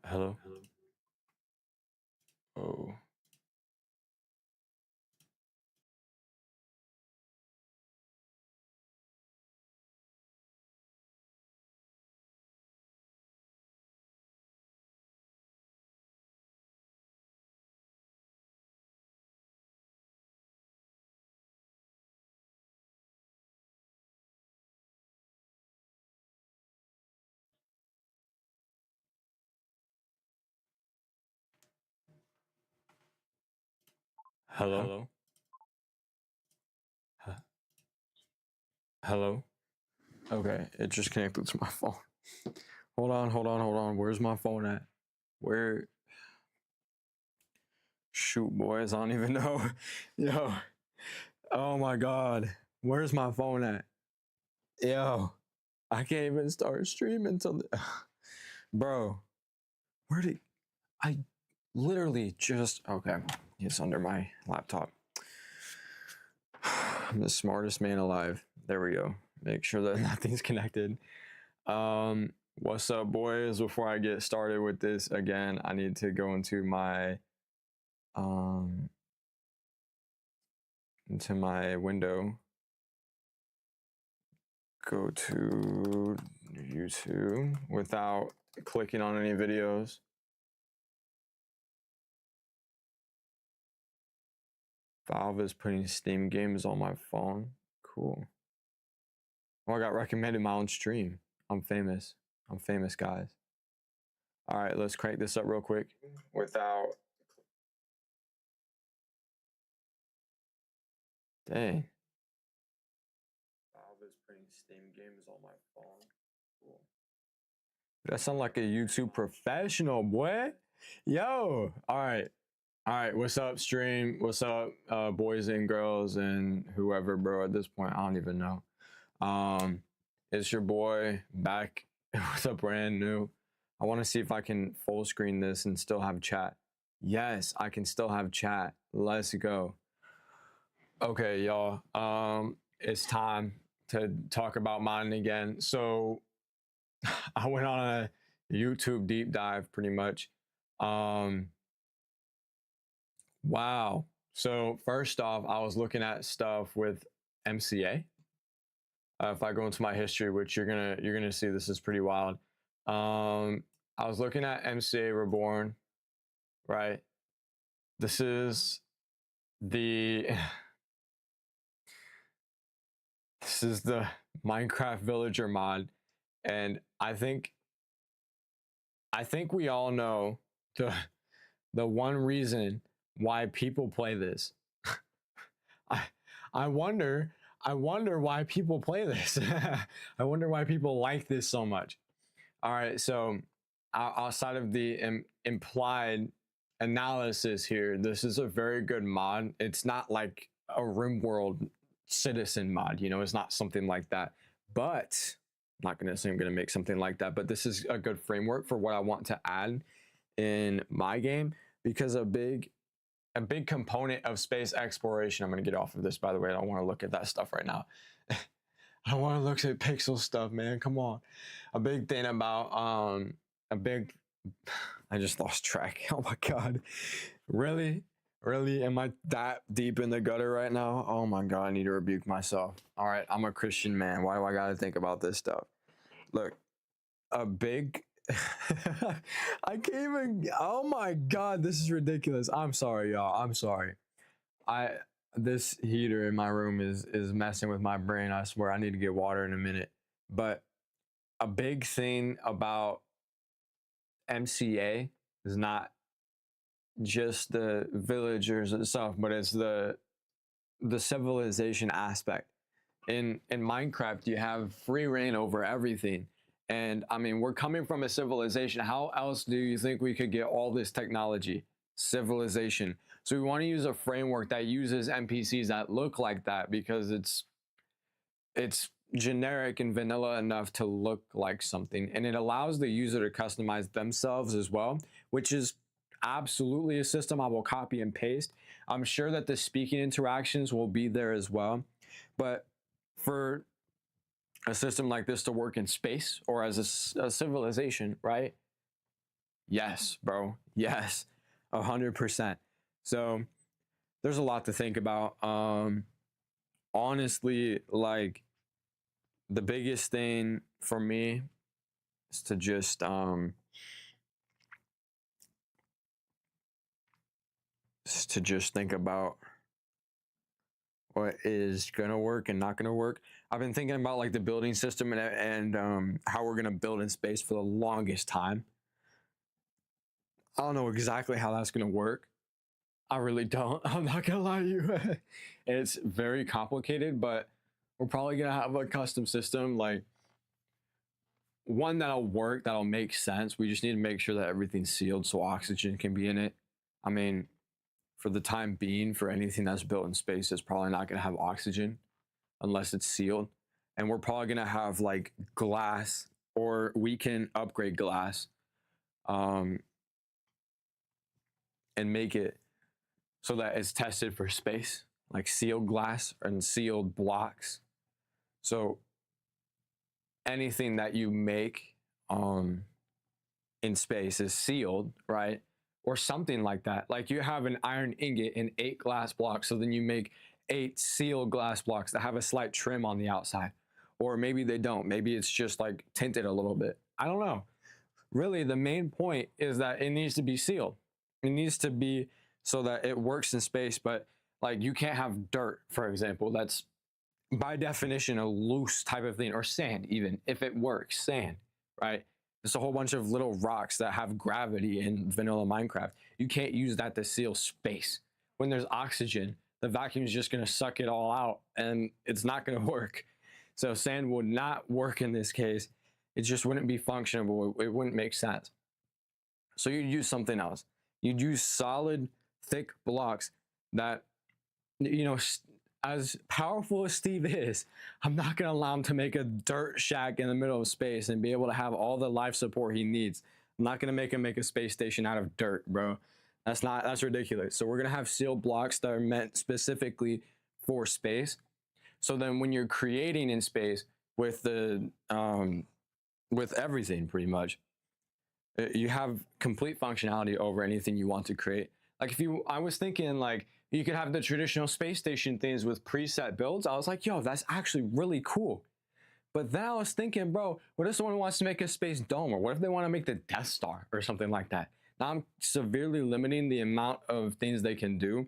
Hello? Oh. Hello? Hello? Hello? Okay, it just connected to my phone. Hold on. Where's my phone at? Where? Shoot, boys, I don't even know. Yo. Oh my god. Where's my phone at? Yo. I can't even start streaming till Bro. Where did I literally just okay. It's under my laptop. I'm the smartest man alive. There we go. Make sure that nothing's connected. What's up, boys? Before I get started with this again, I need to go into my window. Go to YouTube without clicking on any videos. Valve is putting Steam games on my phone. Cool. Well, I got recommended my own stream. I'm famous. I'm famous, guys. All right, let's crank this up real quick without. Dang. Valve is putting Steam games on my phone. Cool. That sound like a YouTube professional, boy. Yo. All right. What's up, stream? What's up, boys and girls and whoever, bro? At this point, I don't even know. It's your boy back with a brand new. I want to see if I can full screen this and still have chat. Yes, I can still have chat. Let's go. Okay, y'all. It's time to talk about mine again. So I went on a YouTube deep dive pretty much. Wow. So first off, I was looking at stuff with MCA. If I go into my history, which you're gonna see, this is pretty wild. I was looking at MCA Reborn, right? This is the this is the Minecraft villager mod, and I think we all know the one reason why people play this. I I wonder why people play this. I wonder why people like this so much. All right, so outside of the implied analysis here, this is a very good mod. It's not like a RimWorld Citizen mod, you know, it's not something like that. But I'm not going to say I'm going to make something like that, but this is a good framework for what I want to add in my game, because a big component of space exploration. I'm going to get off of this, by the way. I don't want to look at that stuff right now. I don't want to look at pixel stuff, man. Come on. A big thing about I just lost track. Oh my god. Really? Am I that deep in the gutter right now? Oh my god, I need to rebuke myself. All right, I'm a Christian man. Why do I got to think about this stuff? Look, a big I can't even. Oh my god, this is ridiculous. I'm sorry, y'all. I'm sorry. This heater in my room is messing with my brain. I swear, I need to get water in a minute. But a big thing about MCA is not just the villagers itself, but it's the civilization aspect. In Minecraft, you have free reign over everything. And I mean, we're coming from a civilization. How else do you think we could get all this technology? Civilization. So we want to use a framework that uses NPCs that look like that, because it's generic and vanilla enough to look like something, and it allows the user to customize themselves as well, which is absolutely a system I will copy and paste. I'm sure that the speaking interactions will be there as well, but for a system like this to work in space or as a civilization, right? Yes, bro. Yes, 100%. So there's a lot to think about. Honestly, like the biggest thing for me is to just think about what is gonna work and not gonna work. I've been thinking about like the building system and how we're gonna build in space for the longest time. I don't know exactly how that's gonna work. I really don't. I'm not gonna lie to you. It's very complicated, but we're probably gonna have a custom system, like one that'll work, that'll make sense. We just need to make sure that everything's sealed so oxygen can be in it. I mean, for the time being, for anything that's built in space, it's probably not gonna have oxygen unless it's sealed. And we're probably gonna have like glass, or we can upgrade glass, um, and make it so that it's tested for space, like sealed glass and sealed blocks. So anything that you make in space is sealed, right? Or something like that. Like you have an iron ingot and 8 glass blocks, so then you make 8 sealed glass blocks that have a slight trim on the outside. Or maybe they don't. Maybe it's just like tinted a little bit. I don't know. Really, the main point is that it needs to be sealed. It needs to be so that it works in space, but like you can't have dirt, for example. That's by definition a loose type of thing, or sand, even if it works, sand, right? There's a whole bunch of little rocks that have gravity in vanilla Minecraft. You can't use that to seal space. When there's oxygen, the vacuum is just going to suck it all out and it's not going to work. So sand would not work in this case. It just wouldn't be functional. It wouldn't make sense. So you'd use something else. You'd use solid, thick blocks that, you know, as powerful as Steve is, I'm not going to allow him to make a dirt shack in the middle of space and be able to have all the life support he needs. I'm not going to make him make a space station out of dirt, bro. That's ridiculous. So we're going to have sealed blocks that are meant specifically for space. So then when you're creating in space with with everything pretty much, you have complete functionality over anything you want to create. Like I was thinking like you could have the traditional space station things with preset builds. I was like, yo, that's actually really cool. But then I was thinking, bro, what if someone wants to make a space dome, or what if they want to make the Death Star or something like that? Now I'm severely limiting the amount of things they can do,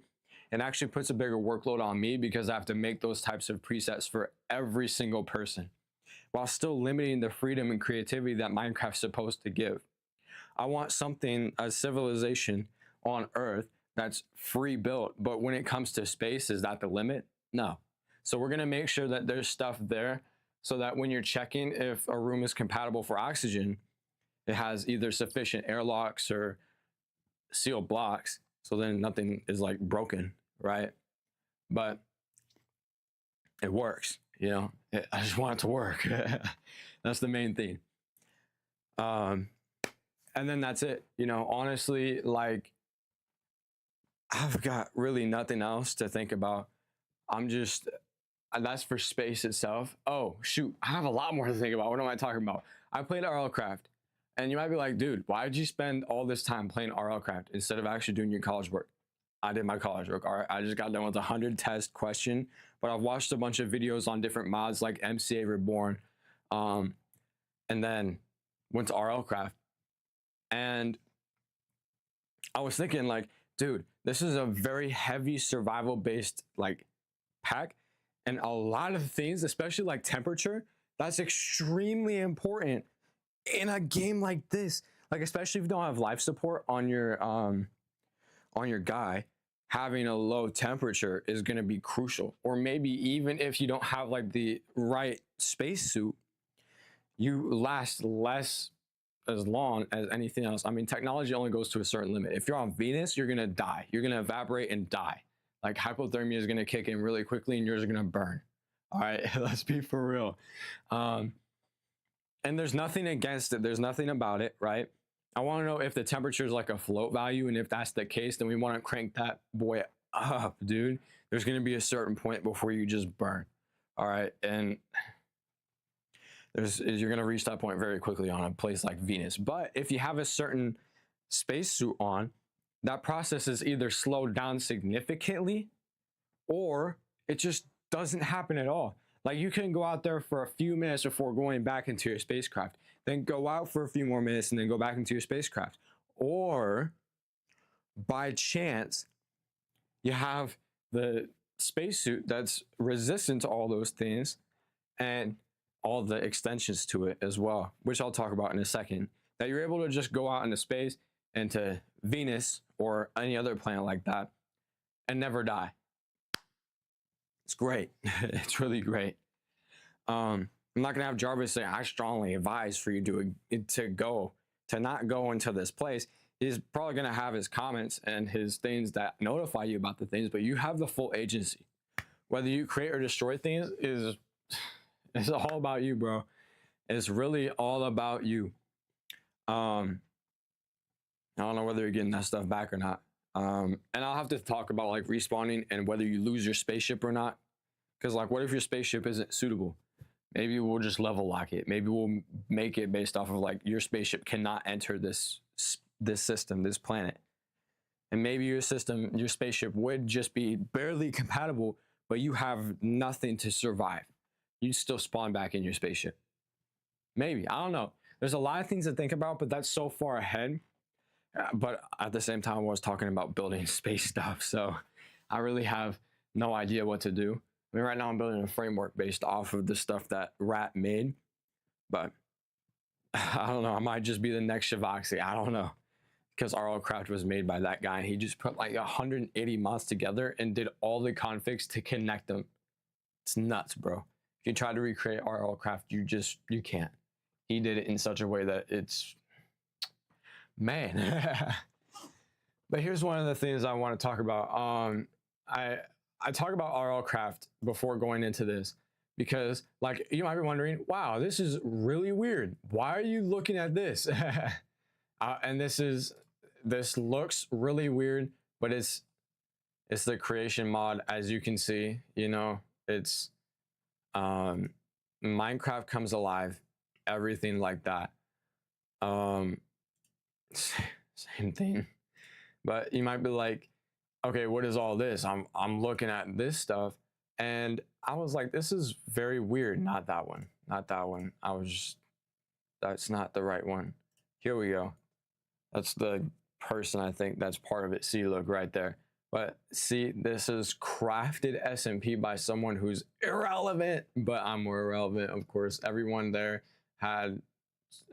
and actually puts a bigger workload on me because I have to make those types of presets for every single person, while still limiting the freedom and creativity that Minecraft's supposed to give. I want something, a civilization on Earth that's free built, but when it comes to space, is that the limit? No. So we're gonna make sure that there's stuff there so that when you're checking if a room is compatible for oxygen, it has either sufficient airlocks or sealed blocks, so then nothing is like broken, right? But it works, you know. I just want it to work. That's the main thing. And then that's it, you know. Honestly, like I've got really nothing else to think about. That's for space itself. Oh shoot, I have a lot more to think about. What am I talking about? I played RLCraft, and you might be like, dude, why did you spend all this time playing RLCraft instead of actually doing your college work? I did my college work. All right, I just got done with a 100 test question, but I've watched a bunch of videos on different mods like MCA Reborn, and then went to RLCraft, and I was thinking like, dude, this is a very heavy survival based like pack, and a lot of things, especially like temperature, that's extremely important in a game like this. Like especially if you don't have life support on your guy, having a low temperature is going to be crucial. Or maybe even if you don't have like the right spacesuit, you last less as long as anything else. I mean, technology only goes to a certain limit. If you're on Venus, you're gonna die. You're gonna evaporate and die. Like hypothermia is gonna kick in really quickly, and yours are gonna burn. All right, let's be for real. And there's nothing against it. There's nothing about it, right? I want to know if the temperature is like a float value, and if that's the case, then we want to crank that boy up, dude. There's gonna be a certain point before you just burn. All right, and you're going to reach that point very quickly on a place like Venus. But if you have a certain spacesuit on, that process is either slowed down significantly or it just doesn't happen at all. Like you can go out there for a few minutes before going back into your spacecraft, then go out for a few more minutes and then go back into your spacecraft. Or by chance, you have the spacesuit that's resistant to all those things and all the extensions to it as well, which I'll talk about in a second, that you're able to just go out into space and to Venus or any other planet like that and never die. It's great. It's really great. I'm not gonna have Jarvis say, I strongly advise for you to not go into this place. He's probably gonna have his comments and his things that notify you about the things, but you have the full agency. Whether you create or destroy things is all about you, bro. It's really all about you. I don't know whether you're getting that stuff back or not. And I'll have to talk about like respawning and whether you lose your spaceship or not. Because like, what if your spaceship isn't suitable? Maybe we'll just level lock it. Maybe we'll make it based off of like your spaceship cannot enter this system, this planet. And maybe your spaceship would just be barely compatible, but you have nothing to survive. You'd still spawn back in your spaceship. Maybe, I don't know. There's a lot of things to think about, but that's so far ahead. But at the same time, I was talking about building space stuff, so I really have no idea what to do. I mean, right now I'm building a framework based off of the stuff that Rat made, but I don't know. I might just be the next Shavoxy. I don't know, because RLCraft was made by that guy, and he just put like 180 mods together and did all the configs to connect them. It's nuts, bro. If you try to recreate RLCraft, you can't. He did it in such a way that it's, man. But here's one of the things I want to talk about. I talk about RLCraft before going into this because, like, you might be wondering, wow, this is really weird. Why are you looking at this? And this looks really weird, but it's the creation mod, as you can see. You know, it's Minecraft comes alive, everything like that. Same thing. But you might be like, okay, what is all this? I'm looking at this stuff and I was like, this is very weird. Not that one. Not that one. That's not the right one. Here we go. That's the person, I think that's part of it. See, look right there. But see, this is crafted SMP by someone who's irrelevant, but I'm more irrelevant, of course. Everyone there had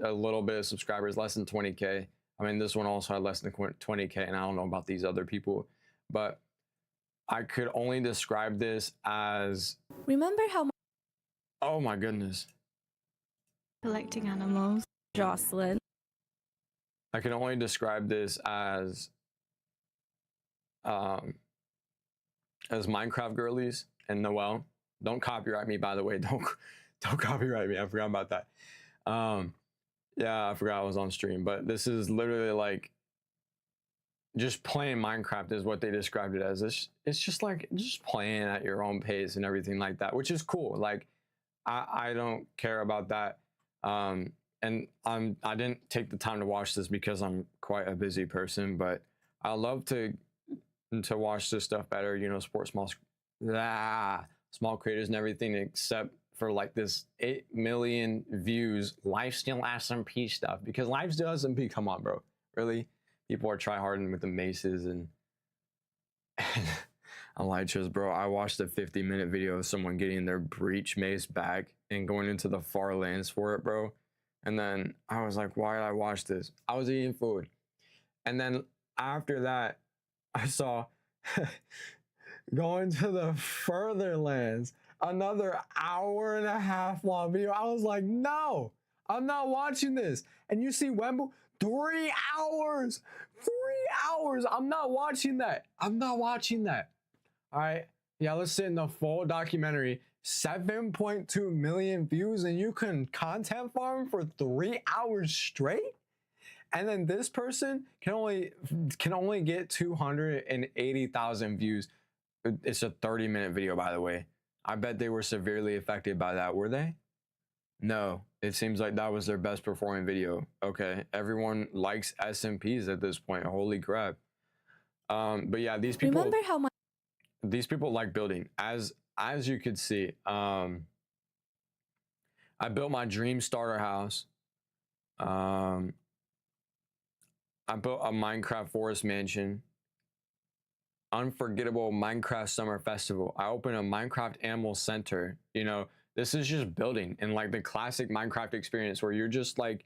a little bit of subscribers, less than 20K. I mean, this one also had less than 20K, and I don't know about these other people, but I could only describe this as... Remember how... Oh my goodness. Collecting animals. Jocelyn. I can only describe this as Minecraft girlies and Noelle. Don't copyright me, by the way. Don't copyright me. I forgot about that. Yeah, I forgot I was on stream, but this is literally like just playing Minecraft is what they described it as. It's just like just playing at your own pace and everything like that, which is cool. Like I don't care about that. And I didn't take the time to watch this because I'm quite a busy person, but I love to watch this stuff better, you know, support small creators and everything, except for like this 8 million views lifesteal SMP stuff, because lifesteal SMP, come on, bro, really? People are tryharding with the maces and elytras, bro. I watched a 50-minute video of someone getting their breach mace back and going into the far lands for it, bro. And then I was like, why did I watch this? I was eating food. And then after that, I saw going to the further lands, another 1.5 hour long video. I was like, no, I'm not watching this. And you see Wembu, 3 hours, 3 hours. I'm not watching that. I'm not watching that. All right. Yeah, let's sit in the full documentary. 7.2 million views, and you can content farm for 3 hours straight. And then this person can only get 280,000 views. It's a 30-minute video, by the way. I bet they were severely affected by that, were they? No, it seems like that was their best performing video. Okay, everyone likes SMPs at this point. Holy crap. But yeah, Remember how my these people like building. As you could see, I built my dream starter house. I built a Minecraft forest mansion. Unforgettable Minecraft summer festival. I opened a Minecraft animal center. You know, this is just building and like the classic Minecraft experience where you're just like,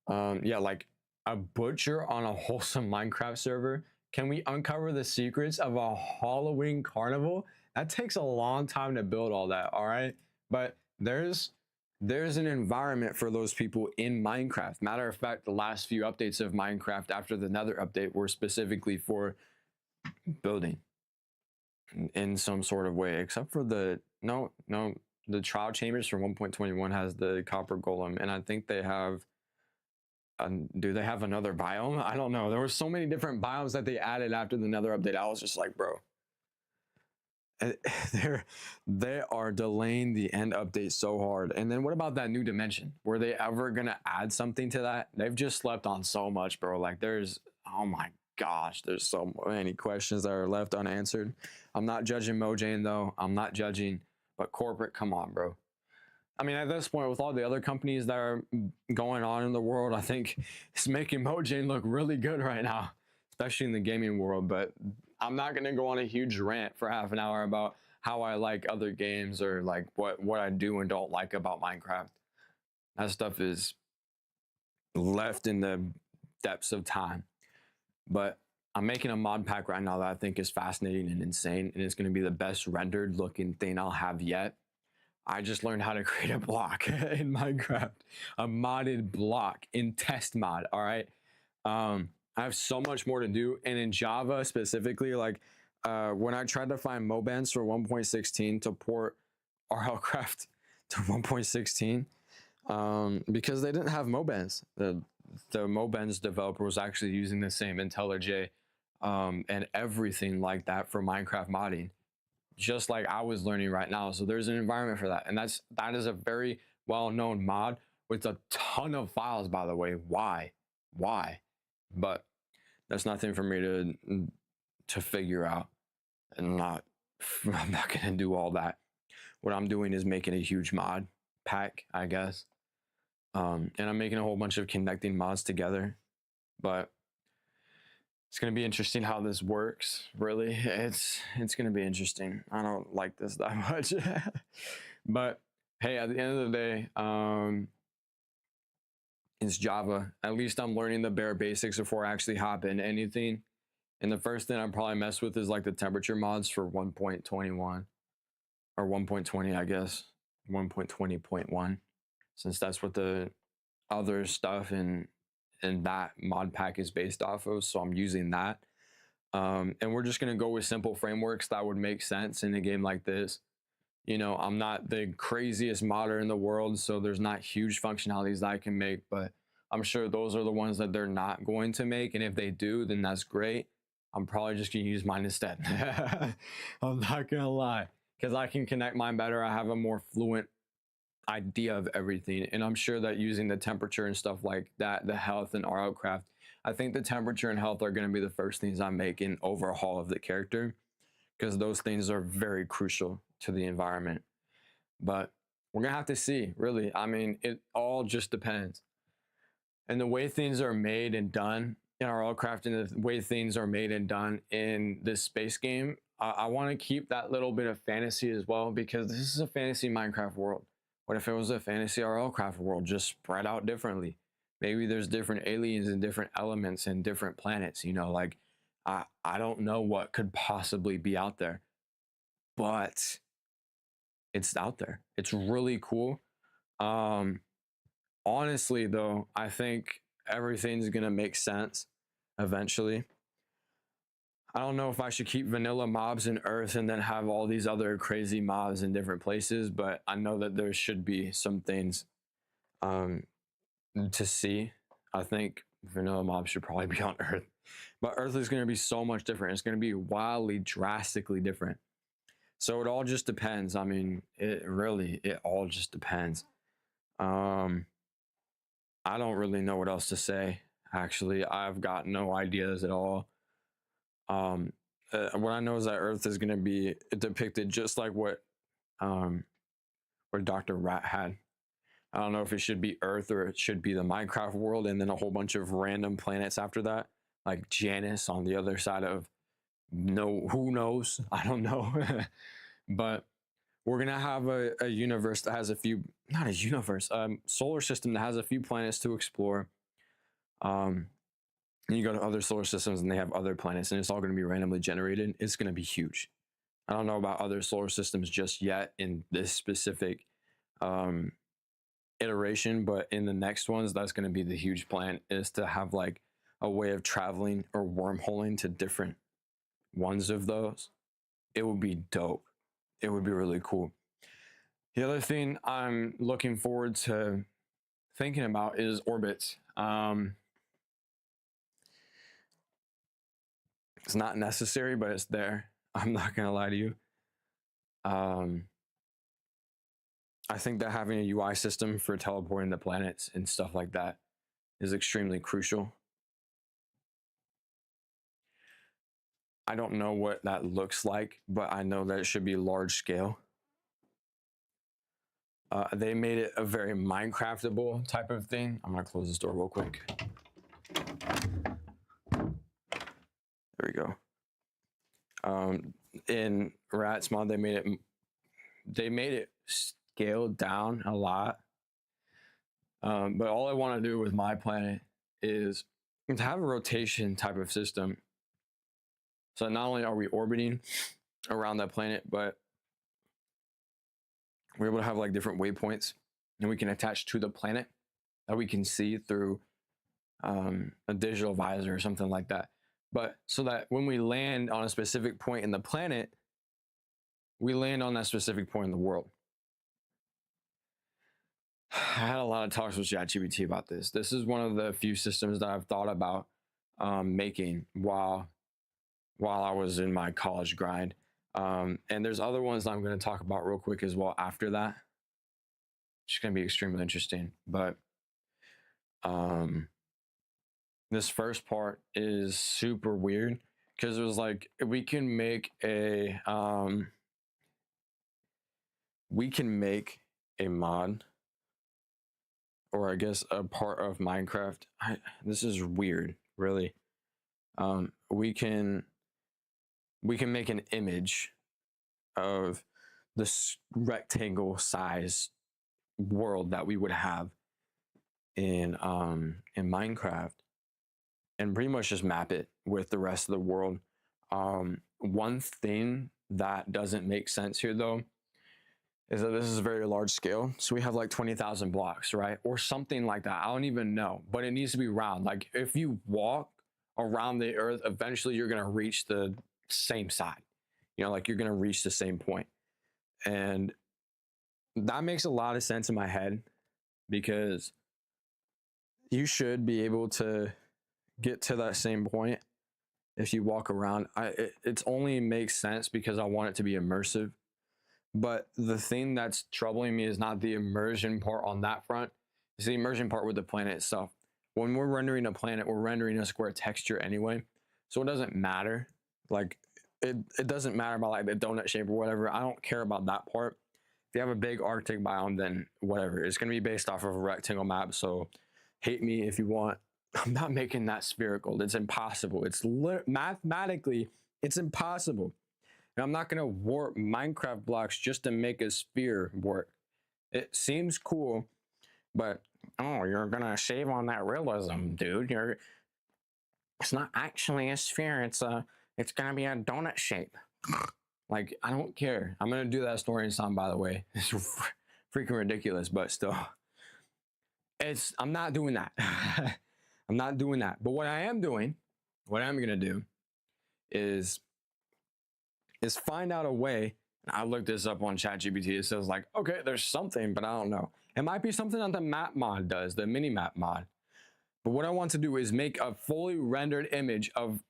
yeah, like a butcher on a wholesome Minecraft server. Can we uncover the secrets of a Halloween carnival? That takes a long time to build all that, all right? But there's an environment for those people in Minecraft. Matter of fact, the last few updates of Minecraft after the Nether update were specifically for building in some sort of way, except for the the trial chambers for 1.21 has the copper golem, and I think they have do they have another biome? I don't know. There were so many different biomes that they added after the Nether update. I was just like, bro, they are delaying the end update so hard. And then what about that new dimension? Were they ever gonna add something to that? They've just slept on so much, bro. Like there's, oh my gosh, there's so many questions that are left unanswered. I'm not judging Mojang though. I'm not judging, but corporate, come on, bro. I mean, at this point, with all the other companies that are going on in the world, I think it's making Mojang look really good right now, especially in the gaming world. But I'm not going to go on a huge rant for half an hour about how I like other games or like what I do and don't like about Minecraft. That stuff is left in the depths of time. But I'm making a mod pack right now that I think is fascinating and insane, and it's going to be the best rendered looking thing I'll have yet. I just learned how to create a block in Minecraft, a modded block in test mod. All right. I have so much more to do. And in Java specifically, like when I tried to find Mobans for 1.16 to port RLCraft to 1.16, because they didn't have Mobans. The Mobans developer was actually using the same IntelliJ and everything like that for Minecraft modding, just like I was learning right now. So there's an environment for that. And that is a very well-known mod with a ton of files, by the way. Why? But that's nothing for me to figure out. And I'm not gonna do all that. What I'm doing is making a huge mod pack, I guess. And I'm making a whole bunch of connecting mods together. But it's going to be interesting how this works. Really, it's going to be interesting. I don't like this that much. But hey, at the end of the day, it's Java. At least I'm learning the bare basics before I actually hop in anything. And the first thing I probably mess with is like the temperature mods for 1.21 or 1.20, I guess. 1.20.1, since that's what the other stuff in that mod pack is based off of. So I'm using that. And we're just going to go with simple frameworks that would make sense in a game like this. You know, I'm not the craziest modder in the world, so there's not huge functionalities that I can make, but I'm sure those are the ones that they're not going to make. And if they do, then that's great. I'm probably just going to use mine instead. I'm not going to lie, because I can connect mine better. I have a more fluent idea of everything, and I'm sure that using the temperature and stuff like that, the health and RLCraft, I think the temperature and health are going to be the first things I make in overhaul of the character, because those things are very crucial to the environment. But we're gonna have to see, really. I mean, it all just depends. And the way things are made and done in RLCraft, and the way things are made and done in this space game, I want to keep that little bit of fantasy as well, because this is a fantasy Minecraft world. What if it was a fantasy RLCraft world, just spread out differently? Maybe there's different aliens and different elements and different planets, you know, like I don't know what could possibly be out there, but it's out there. It's really cool. Honestly though, I think everything's gonna make sense eventually. I don't know if I should keep vanilla mobs in Earth and then have all these other crazy mobs in different places, but I know that there should be some things to see. I think vanilla mobs should probably be on Earth, but Earth is going to be so much different. It's going to be wildly, drastically different. So it all just depends. I mean, it all just depends. Um, I don't really know what else to say. Actually, I've got no ideas at all. Um, what I know is that Earth is going to be depicted just like um, what Dr. Rat had. I don't know if it should be Earth or it should be the Minecraft world, and then a whole bunch of random planets after that, like Janus on the other side of who knows? I don't know. But we're gonna have a universe that has a few, not a universe, solar system that has a few planets to explore. And you go to other solar systems and they have other planets, and it's all gonna be randomly generated. It's gonna be huge. I don't know about other solar systems just yet in this specific um, iteration, but in the next ones, that's going to be the huge plan, is to have like a way of traveling or wormholing to different ones of those. It would be dope. It would be really cool. The other thing I'm looking forward to thinking about is orbits. It's not necessary, but it's there. I'm not going to lie to you. I think that having a UI system for teleporting the planets and stuff like that is extremely crucial. I don't know what that looks like, but I know that it should be large scale. They made it a very Minecraftable type of thing. I'm gonna close this door real quick. There we go. In Rats mod, they made it scaled down a lot. But all I want to do with my planet is to have a rotation type of system. So not only are we orbiting around that planet, but we're able to have like different waypoints, and we can attach to the planet that we can see through a digital visor or something like that. But so that when we land on a specific point in the planet, we land on that specific point in the world. I had a lot of talks with ChatGPT about this. This is one of the few systems that I've thought about making while I was in my college grind. And there's other ones that I'm going to talk about real quick as well after that. It's going to be extremely interesting. But this first part is super weird because it was like we can make a mod, or I guess a part of Minecraft. This is weird, really. We can make an image of this rectangle size world that we would have in Minecraft, and pretty much just map it with the rest of the world. One thing that doesn't make sense here though is that this is a very large scale. So we have like 20,000 blocks, right? Or something like that. I don't even know, but it needs to be round. Like if you walk around the earth, eventually you're going to reach the same side. You know, like you're going to reach the same point. And that makes a lot of sense in my head, because you should be able to get to that same point if you walk around. It only makes sense because I want it to be immersive. But the thing that's troubling me is not the immersion part on that front. It's the immersion part with the planet itself. When we're rendering a planet, we're rendering a square texture anyway. So it doesn't matter. Like it doesn't matter about like the donut shape or whatever. I don't care about that part. If you have a big Arctic biome, then whatever. It's going to be based off of a rectangle map. So hate me if you want. I'm not making that spherical. It's impossible. It's mathematically, it's impossible. And I'm not going to warp Minecraft blocks just to make a sphere work. It seems cool, but oh, you're going to shave on that realism, dude. It's not actually a sphere. It's going to be a donut shape. Like, I don't care. I'm going to do that story in sound, by the way. It's freaking ridiculous, but still. I'm not doing that. I'm not doing that. But what I am doing, what I'm going to do is find out a way. And I looked this up on ChatGPT. It says like, okay, there's something, but I don't know. It might be something that the map mod does, the mini map mod. But what I want to do is make a fully rendered image of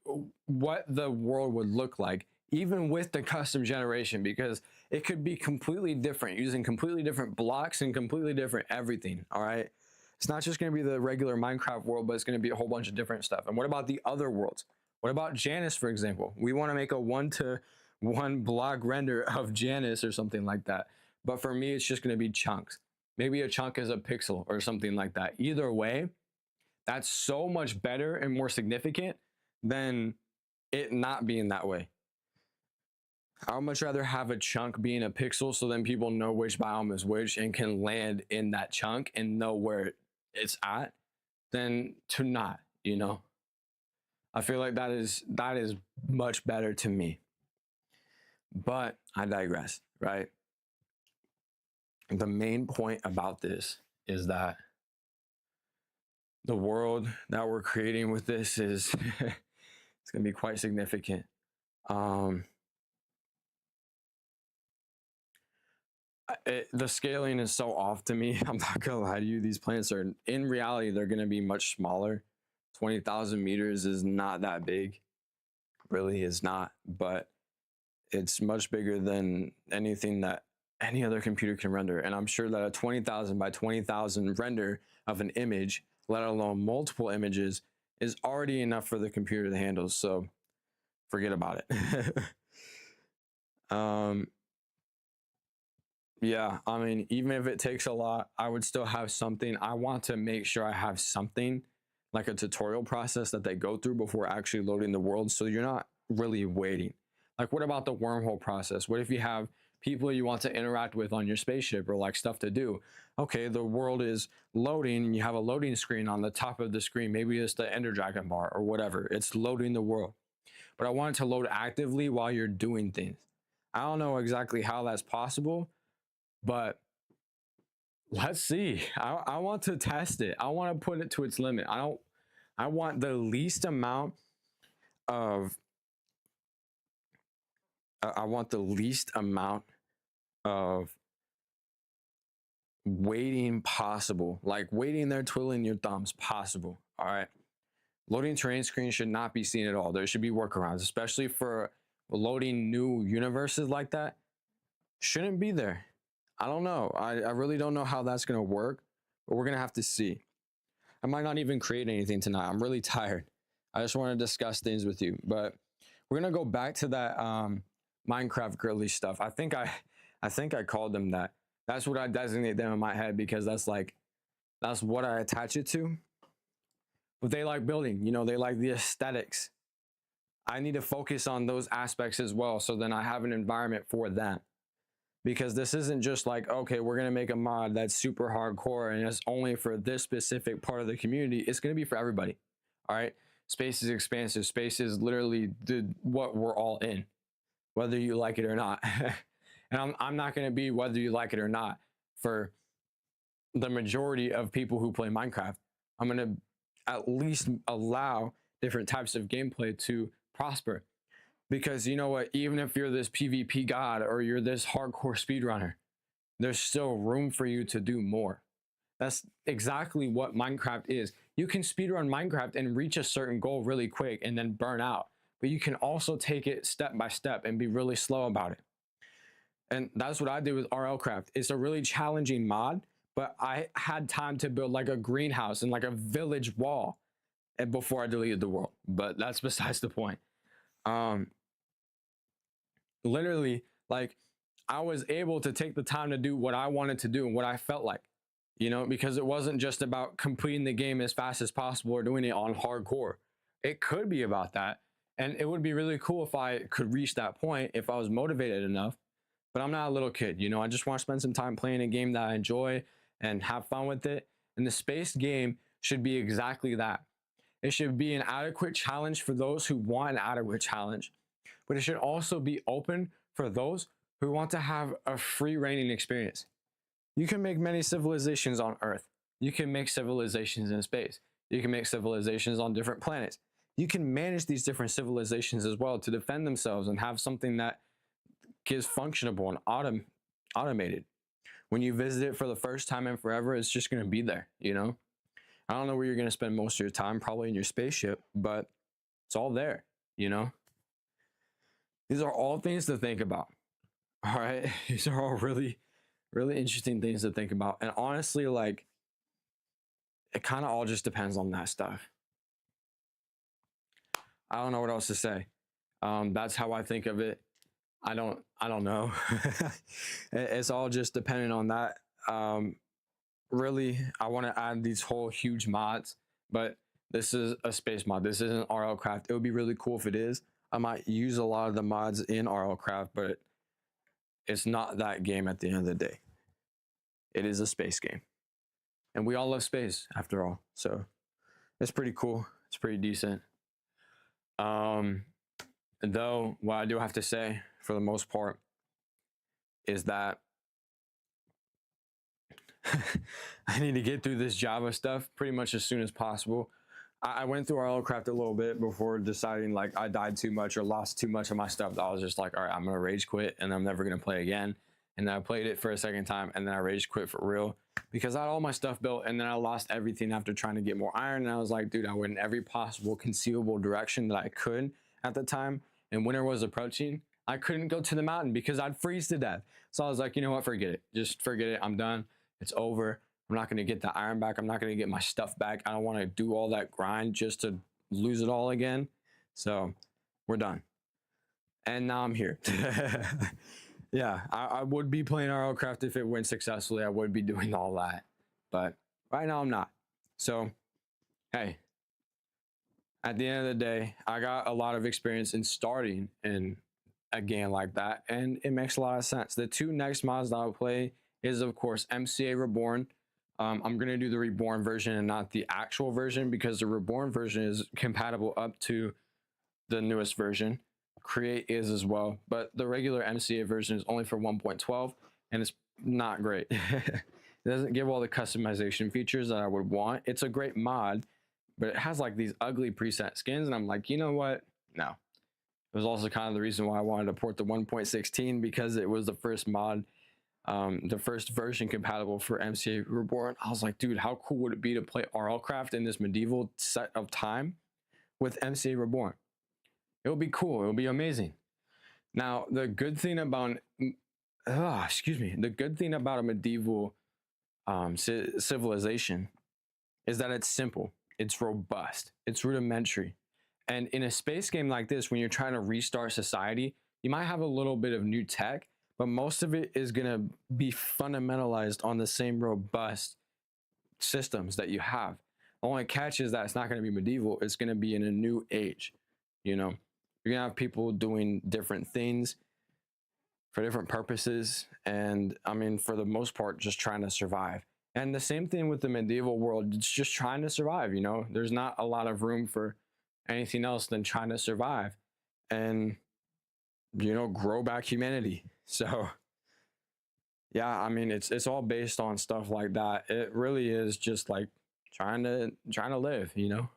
what the world would look like, even with the custom generation, because It could be completely different, using completely different blocks and completely different everything. All right. It's not just going to be the regular Minecraft world, but it's going to be a whole bunch of different stuff. And what about the other worlds? What about Janice, for example? We want to make a 1-to-1 block render of Janice or something like that. But for me, it's just going to be chunks. Maybe a chunk is a pixel or something like that. Either way, that's so much better and more significant than it not being that way. I would much rather have a chunk being a pixel so then people know which biome is which and can land in that chunk and know where it's at than to not, you know? I feel like that is much better to me. But I digress, right? The main point about this is that the world that we're creating with this is it's going to be quite significant. The scaling is so off to me. I'm not gonna lie to you. These plants are, in reality, they're gonna be much smaller. 20,000 meters is not that big, really is not, but it's much bigger than anything that any other computer can render. And I'm sure that a 20,000 by 20,000 render of an image, let alone multiple images, is already enough for the computer to handle. So forget about it. Yeah, I mean, even if it takes a lot, I would still have something. I want to make sure I have something like a tutorial process that they go through before actually loading the world, so you're not really waiting. Like, what about the wormhole process? What if you have people you want to interact with on your spaceship or like stuff to do? Okay, the world is loading and you have a loading screen on the top of the screen. Maybe it's the Ender Dragon bar or whatever. It's loading the world. But I want it to load actively while you're doing things. I don't know exactly how that's possible, but let's see. I want to test it. I want to put it to its limit. I want the least amount of waiting possible. Like waiting there twiddling your thumbs possible. All right. Loading terrain screens should not be seen at all. There should be workarounds, especially for loading new universes like that. Shouldn't be there. I don't know. I really don't know how that's going to work, but we're going to have to see. I might not even create anything tonight. I'm really tired. I just want to discuss things with you, but we're going to go back to that Minecraft girly stuff. I think I called them that. That's what I designate them in my head because that's what I attach it to. But they like building, you know, they like the aesthetics. I need to focus on those aspects as well, so then I have an environment for them. Because this isn't just like, okay, we're going to make a mod that's super hardcore and it's only for this specific part of the community. It's going to be for everybody. All right. Space is expansive. Space is literally what we're all in, whether you like it or not. And I'm not going to be whether you like it or not for the majority of people who play Minecraft. I'm going to at least allow different types of gameplay to prosper. Because you know what, even if you're this PvP god or you're this hardcore speedrunner, there's still room for you to do more. That's exactly what Minecraft is. You can speedrun Minecraft and reach a certain goal really quick and then burn out. But you can also take it step by step and be really slow about it. And that's what I did with RLCraft. It's a really challenging mod, but I had time to build like a greenhouse and like a village wall and before I deleted the world. But that's besides the point. Literally, like, I was able to take the time to do what I wanted to do and what I felt like, you know, because it wasn't just about completing the game as fast as possible or doing it on hardcore. It could be about that. And it would be really cool if I could reach that point if I was motivated enough. But I'm not a little kid, you know, I just want to spend some time playing a game that I enjoy and have fun with it. And the space game should be exactly that. It should be an adequate challenge for those who want an adequate challenge. But it should also be open for those who want to have a free reigning experience. You can make many civilizations on Earth. You can make civilizations in space. You can make civilizations on different planets. You can manage these different civilizations as well to defend themselves and have something that is functionable and automated. When you visit it for the first time and forever, it's just going to be there, you know? I don't know where you're going to spend most of your time, probably in your spaceship, but it's all there, you know? These are all things to think about. All right, these are all really, really interesting things to think about. And honestly, like, it kind of all just depends on that stuff. I don't know what else to say. That's how I think of it. I don't know. It's all just dependent on that. Really, I want to add these whole huge mods, but this is a space mod. This isn't RL Craft. It would be really cool if it is. I might use a lot of the mods in RL Craft, but it's not that game at the end of the day. It is a space game. And we all love space after all. So it's pretty cool. It's pretty decent. Though what I do have to say for the most part is that I need to get through this Java stuff pretty much as soon as possible. I went through RLCraft a little bit before deciding like I died too much or lost too much of my stuff. I was just like, all right, I'm gonna rage quit and I'm never gonna play again. And then I played it for a second time and then I rage quit for real because I had all my stuff built and then I lost everything after trying to get more iron. And I was like, dude, I went in every possible conceivable direction that I could at the time. And winter was approaching. I couldn't go to the mountain because I'd freeze to death. So I was like, you know what, forget it. Just forget it. I'm done. It's over. I'm not going to get the iron back. I'm not going to get my stuff back. I don't want to do all that grind just to lose it all again. So we're done. And now I'm here. Yeah, I would be playing RLCraft if it went successfully. I would be doing all that. But right now I'm not. So, hey, at the end of the day, I got a lot of experience in starting in a game like that. And it makes a lot of sense. The two next mods that I'll play is, of course, MCA Reborn. I'm going to do the Reborn version and not the actual version because the Reborn version is compatible up to the newest version. Create is as well, but the regular MCA version is only for 1.12 and it's not great. It doesn't give all the customization features that I would want. It's a great mod, but it has like these ugly preset skins and I'm like, you know what? No. It was also kind of the reason why I wanted to port the 1.16 because it was the first mod, the first version compatible for MCA Reborn. I was like, dude, how cool would it be to play RLCraft in this medieval set of time with MCA Reborn? It would be cool. It would be amazing. Now, the good thing about, the good thing about a medieval civilization is that it's simple, it's robust, it's rudimentary. And in a space game like this, when you're trying to restart society, you might have a little bit of new tech, but most of it is going to be fundamentalized on the same robust systems that you have. The only catch is that it's not going to be medieval. It's going to be in a new age. You know, you're going to have people doing different things for different purposes. And I mean, for the most part, just trying to survive. And the same thing with the medieval world. It's just trying to survive. You know, there's not a lot of room for anything else than trying to survive and, you know, grow back humanity. So yeah, I mean, it's all based on stuff like that. It really is just like trying to live, you know,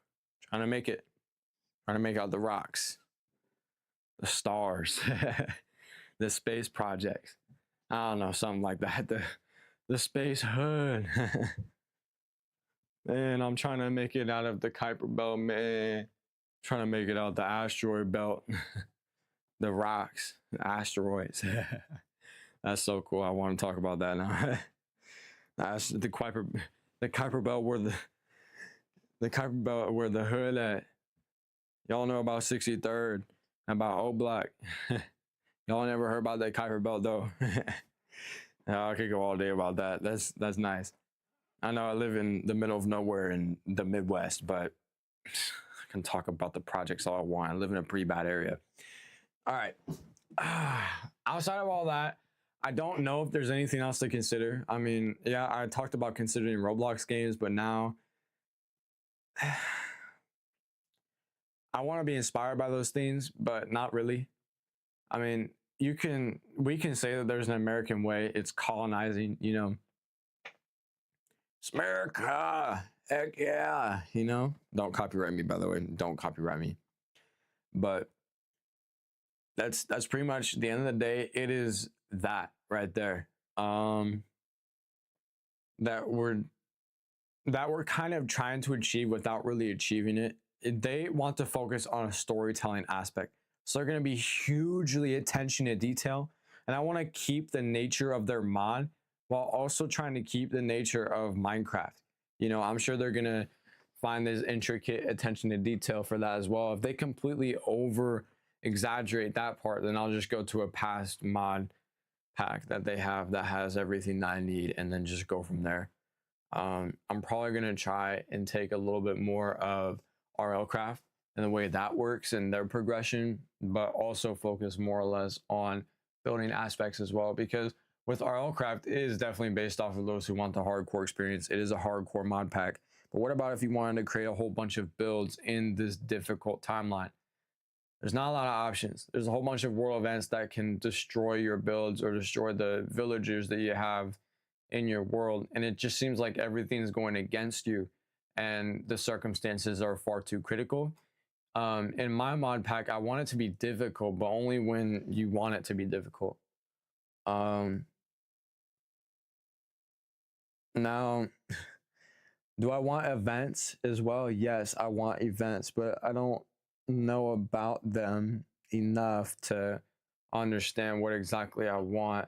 trying to make it, trying to make out the rocks, the stars, the space projects. I don't know, something like that. The space hood. Man, I'm trying to make it out of the Kuiper Belt, man. Trying to make it out the asteroid belt. The rocks, the asteroids. That's so cool. I want to talk about that now. That's the Kuiper Belt where the Kuiper Belt where the hood at. Y'all know about 63rd, about O Block. Y'all never heard about that Kuiper Belt though. I could go all day about that. That's nice. I know I live in the middle of nowhere in the Midwest, but I can talk about the projects all I want. I live in a pretty bad area. All right. Outside of all that, I don't know if there's anything else to consider. I mean, yeah, I talked about considering Roblox games, but now I want to be inspired by those things, but not really. I mean, we can say that there's an American way. It's colonizing, you know. It's America. Heck yeah. You know, don't copyright me, by the way. Don't copyright me. But that's pretty much the end of the day. It is that right there. That we're kind of trying to achieve without really achieving it. They want to focus on a storytelling aspect. So they're going to be hugely attention to detail and I want to keep the nature of their mod while also trying to keep the nature of Minecraft. You know, I'm sure they're gonna find this intricate attention to detail for that as well. If they completely over exaggerate that part, then I'll just go to a past mod pack that they have that has everything that I need, and then just go from there. I'm probably gonna try and take a little bit more of RL Craft and the way that works and their progression, but also focus more or less on building aspects as well, because with RL Craft, it is definitely based off of those who want the hardcore experience. It is a hardcore mod pack. But what about if you wanted to create a whole bunch of builds in this difficult timeline? There's not a lot of options. There's a whole bunch of world events that can destroy your builds or destroy the villagers that you have in your world. And it just seems like everything's going against you and the circumstances are far too critical. In my mod pack, I want it to be difficult, but only when you want it to be difficult. Now, do I want events as well? Yes, I want events, but I don't know about them enough to understand what exactly I want.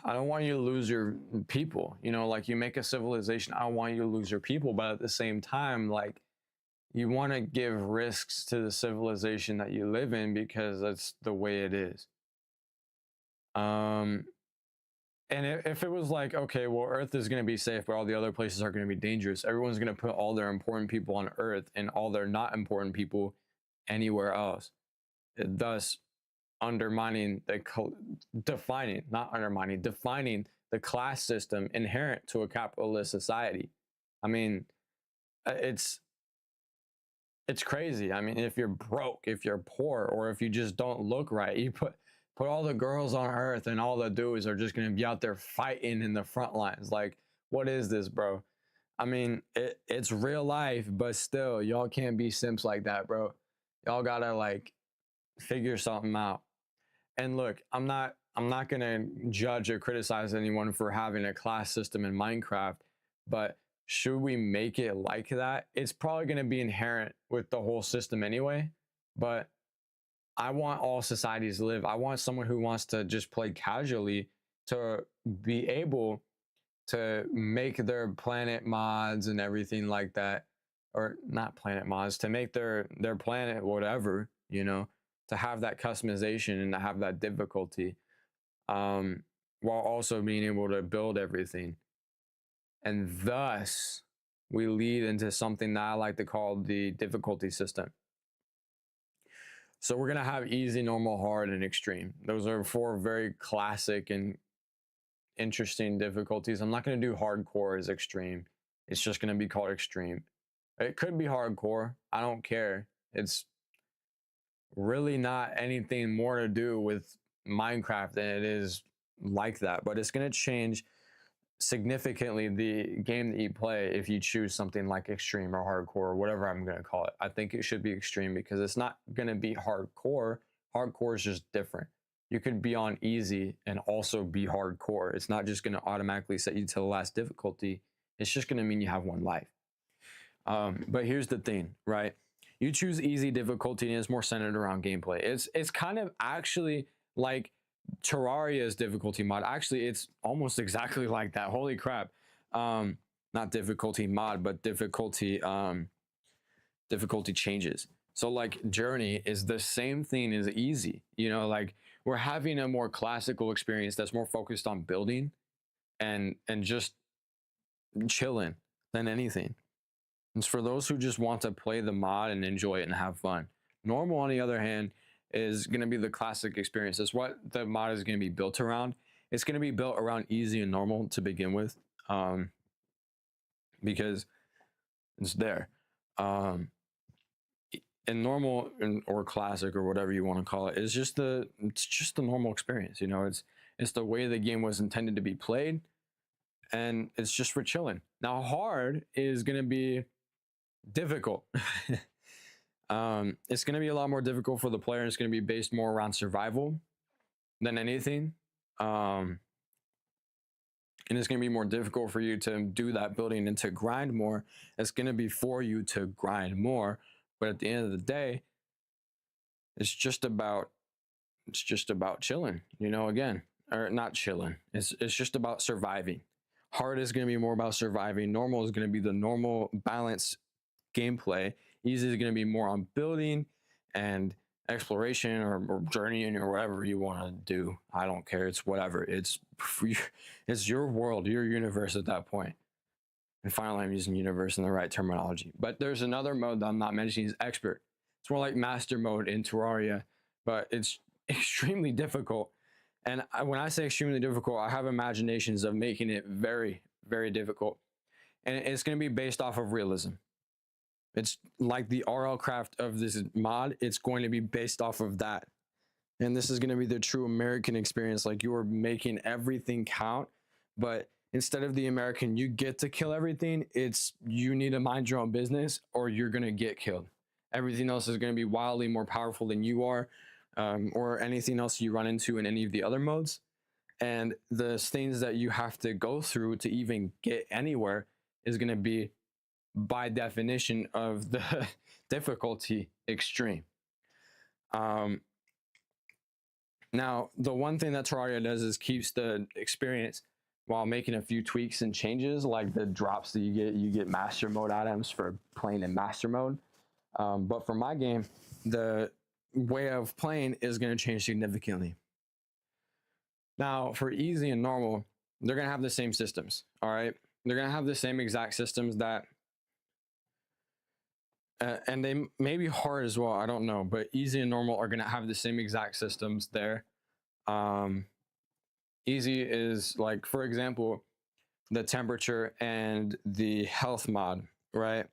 I don't want you to lose your people. You know, like you make a civilization, I don't want you to lose your people, but at the same time, like you want to give risks to the civilization that you live in because that's the way it is. And if it was like, okay, well, Earth is going to be safe, but all the other places are going to be dangerous, everyone's going to put all their important people on Earth and all their not important people anywhere else, thus undermining defining the class system inherent to a capitalist society. I mean, it's crazy. I mean, if you're broke, if you're poor, or if you just don't look right, you put all the girls on Earth and all the dudes are just going to be out there fighting in the front lines. Like, what is this, bro? I mean, it's real life, but still, y'all can't be simps like that, bro. Y'all gotta like figure something out. And look, I'm not gonna judge or criticize anyone for having a class system in Minecraft, but should we make it like that? It's probably gonna be inherent with the whole system anyway, but I want all societies to live. I want someone who wants to just play casually to be able to make their planet mods and everything like that, or not planet mods, to make their planet whatever, you know, to have that customization and to have that difficulty, while also being able to build everything. And thus we lead into something that I like to call the difficulty system. So we're going to have easy, normal, hard, and extreme. Those are 4 very classic and interesting difficulties. I'm not going to do hardcore as extreme. It's just going to be called extreme. It could be hardcore. I don't care. It's really not anything more to do with Minecraft than it is like that. But it's going to change significantly the game that you play if you choose something like extreme or hardcore or whatever I'm going to call it. I think it should be extreme because it's not going to be hardcore. Hardcore is just different. You could be on easy and also be hardcore. It's not just going to automatically set you to the last difficulty. It's just going to mean you have 1 life. But here's the thing, right? You choose easy difficulty and it's more centered around gameplay. It's kind of actually like Terraria's difficulty mod. Actually, it's almost exactly like that. Holy crap. Not difficulty mod, but difficulty changes. So like Journey is the same thing as easy. You know, like we're having a more classical experience that's more focused on building and just chilling than anything. It's for those who just want to play the mod and enjoy it and have fun. Normal, on the other hand, is going to be the classic experience. That's what the mod is going to be built around. It's going to be built around easy and normal to begin with, because it's there. And normal or classic or whatever you want to call it is just the normal experience. You know, it's the way the game was intended to be played, and it's just for chilling. Now, hard is going to be difficult. It's going to be a lot more difficult for the player. It's going to be based more around survival than anything. And it's going to be more difficult for you to do that building and to grind more. It's going to be for you to grind more. But at the end of the day, it's just about it's just about chilling, again, or not chilling. It's just about surviving. Hard is going to be more about surviving. Normal is going to be the normal balance gameplay. Easy is going to be more on building and exploration or journeying or whatever you want to do. I don't care. It's whatever. It's your world, your universe at that point. And finally, I'm using universe in the right terminology. But there's another mode that I'm not mentioning, is expert. It's more like master mode in Terraria, but it's extremely difficult. And when I say extremely difficult, I have imaginations of making it very, very difficult. And it's going to be based off of realism. It's like the RL craft of this mod. It's going to be based off of that. And this is going to be the true American experience. Like, you are making everything count, but instead of the American, you get to kill everything. It's you need to mind your own business or you're going to get killed. Everything else is going to be wildly more powerful than you are, or anything else you run into in any of the other modes. And the things that you have to go through to even get anywhere is going to be, by definition of the difficulty, extreme. Now, the one thing that Terraria does is keeps the experience while making a few tweaks and changes, like the drops that you get master mode items for playing in master mode. But for my game, the way of playing is going to change significantly. Now, for easy and normal, they're going to have the same systems. All right, they're going to have the same exact systems that, and they may be hard as well. I don't know, but easy and normal are going to have the same exact systems there. Easy is like, for example, the temperature and the health mod, right?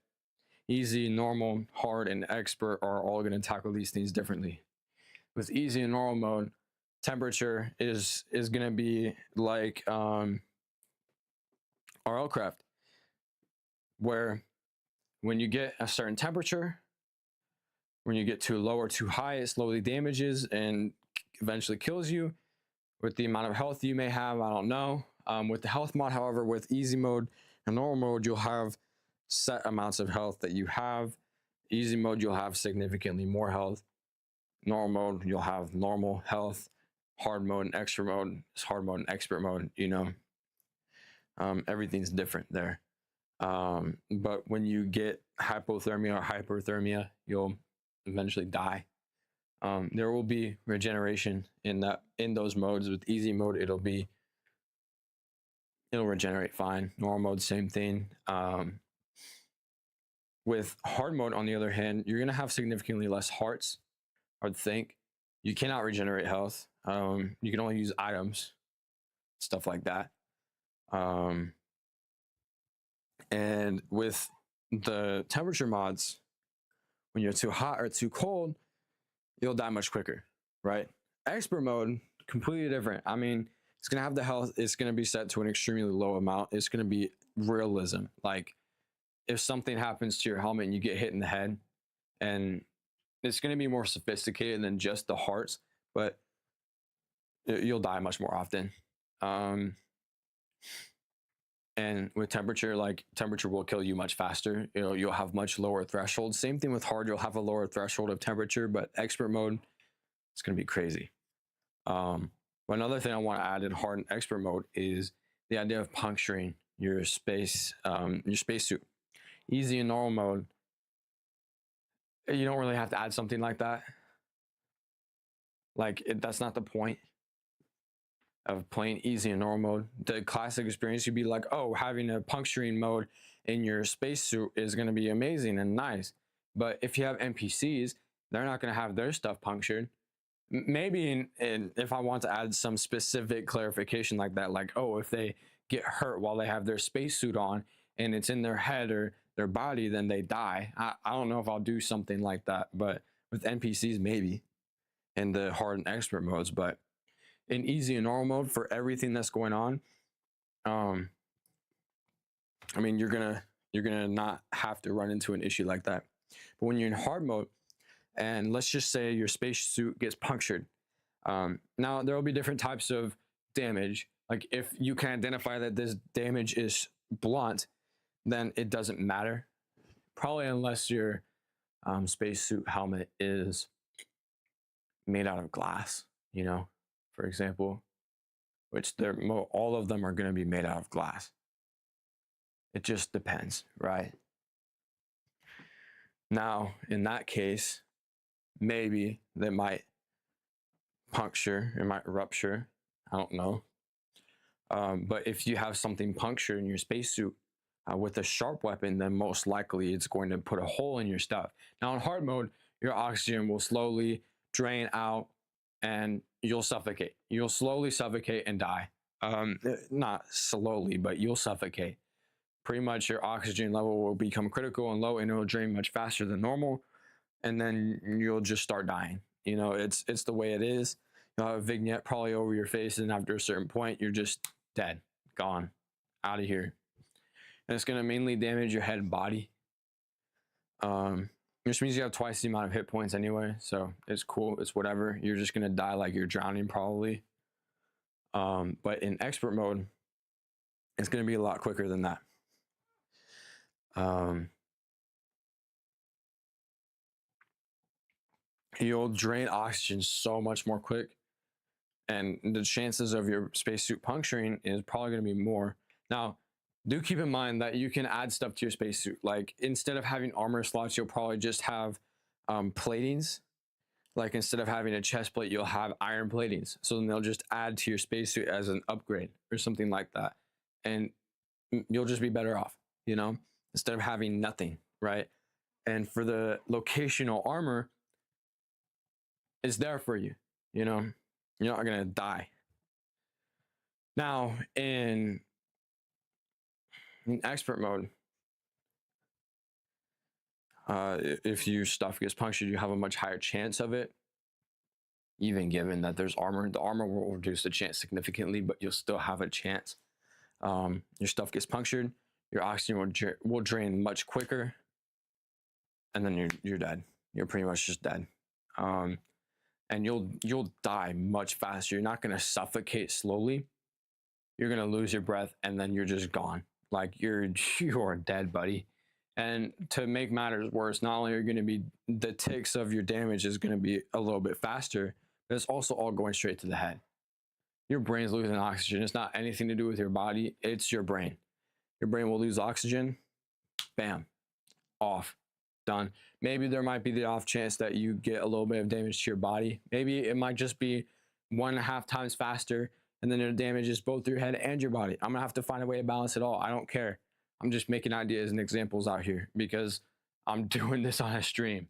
Easy, normal, hard, and expert are all going to tackle these things differently. With easy and normal mode, temperature is going to be like RL craft, where when you get a certain temperature, when you get too low or too high, it slowly damages and eventually kills you. With the amount of health you may have, I don't know. With the health mod, however, with easy mode and normal mode, you'll have set amounts of health that you have. Easy mode, you'll have significantly more health. Normal mode, you'll have normal health. Hard mode and extra mode is hard mode and expert mode, everything's different there. But when you get hypothermia or hyperthermia, you'll eventually die. There will be regeneration in those modes. With easy mode, it'll regenerate fine. Normal mode, same thing. With hard mode, on the other hand, you're gonna have significantly less hearts, I would think. You cannot regenerate health. You can only use items, stuff like that. And with the temperature mods, when you're too hot or too cold, you'll die much quicker, right? Expert mode, completely different. I mean, it's gonna have the health. It's gonna be set to an extremely low amount. It's gonna be realism. Like, if something happens to your helmet and you get hit in the head, and it's gonna be more sophisticated than just the hearts, but you'll die much more often. And with temperature, like, temperature will kill you much faster. You'll have much lower threshold. Same thing with hard. You'll have a lower threshold of temperature, but expert mode, it's going to be crazy. But another thing I want to add in hard and expert mode is the idea of puncturing your spacesuit. Easy and normal mode, you don't really have to add something like that. Like, that's not the point of playing easy and normal mode. The classic experience, you'd be like, oh, having a puncturing mode in your spacesuit is going to be amazing and nice. But if you have NPCs, they're not going to have their stuff punctured. Maybe if I want to add some specific clarification like that, like, oh, if they get hurt while they have their spacesuit on and it's in their head or their body, then they die. I don't know if I'll do something like that, but with NPCs, maybe in the hard and expert modes. But in easy and normal mode, for everything that's going on, I mean, you're gonna not have to run into an issue like that. But when you're in hard mode, and let's just say your spacesuit gets punctured, now there will be different types of damage. Like, if you can identify that this damage is blunt, then it doesn't matter, probably, unless your spacesuit helmet is made out of glass. you know, for example, which all of them are going to be made out of glass. It just depends, right? Now, in that case, maybe they might puncture, it might rupture. I don't know. But if you have something puncture in your spacesuit with a sharp weapon, then most likely it's going to put a hole in your stuff. Now, in hard mode, your oxygen will slowly drain out and you'll suffocate. You'll slowly suffocate and die. Not slowly, but you'll suffocate. Pretty much your oxygen level will become critical and low, and it'll drain much faster than normal, and then you'll just start dying. You know, it's the way it is. You'll have a vignette probably over your face, and after a certain point, you're just dead, gone, out of here. And it's going to mainly damage your head and body, which means you have twice the amount of hit points anyway. So it's cool. It's whatever. You're just going to die like you're drowning probably. But in expert mode, it's going to be a lot quicker than that. You'll drain oxygen so much more quick, and the chances of your spacesuit puncturing is probably going to be more. Now, do keep in mind that you can add stuff to your spacesuit. Like, instead of having armor slots, you'll probably just have platings. Like, instead of having a chest plate, you'll have iron platings. So then they'll just add to your spacesuit as an upgrade or something like that. And you'll just be better off, you know, instead of having nothing, right? And for the locational armor, it's there for you, you know, you're not going to die. Now, in expert mode, if your stuff gets punctured, you have a much higher chance of it. Even given that there's armor, the armor will reduce the chance significantly, but you'll still have a chance. Your stuff gets punctured, your oxygen will drain much quicker, and then you're dead. You're pretty much just dead. And you'll die much faster. You're not gonna suffocate slowly. You're gonna lose your breath, and then you're just gone. Like you're dead, buddy. And to make matters worse, not only are going to be the ticks of your damage is going to be a little bit faster, but it's also all going straight to the head. Your brain's losing oxygen. It's not anything to do with your body. It's your brain. Your brain will lose oxygen. Bam. Off. Done. Maybe there might be the off chance that you get a little bit of damage to your body. Maybe it might just be 1.5 times faster, and then it damages both your head and your body. I'm going to have to find a way to balance it all. I don't care. I'm just making ideas and examples out here because I'm doing this on a stream.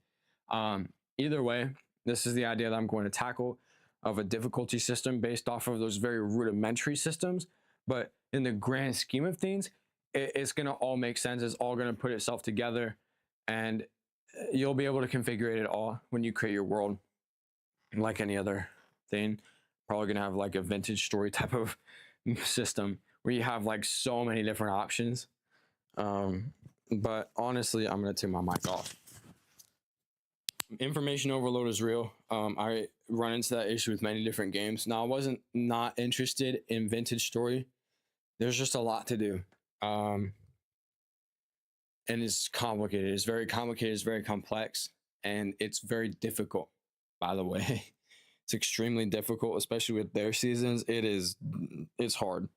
Either way, this is the idea that I'm going to tackle of a difficulty system based off of those very rudimentary systems. But in the grand scheme of things, it's going to all make sense. It's all going to put itself together, and you'll be able to configure it all when you create your world. Like any other thing, probably going to have like a vintage story type of system where you have like so many different options. But honestly, I'm going to take my mic off. Information overload is real. I run into that issue with many different games. Now, I wasn't not interested in vintage story. There's just a lot to do. And it's complicated. It's very complicated. It's very complex. And it's very difficult, by the way. It's extremely difficult, especially with their seasons. It's hard.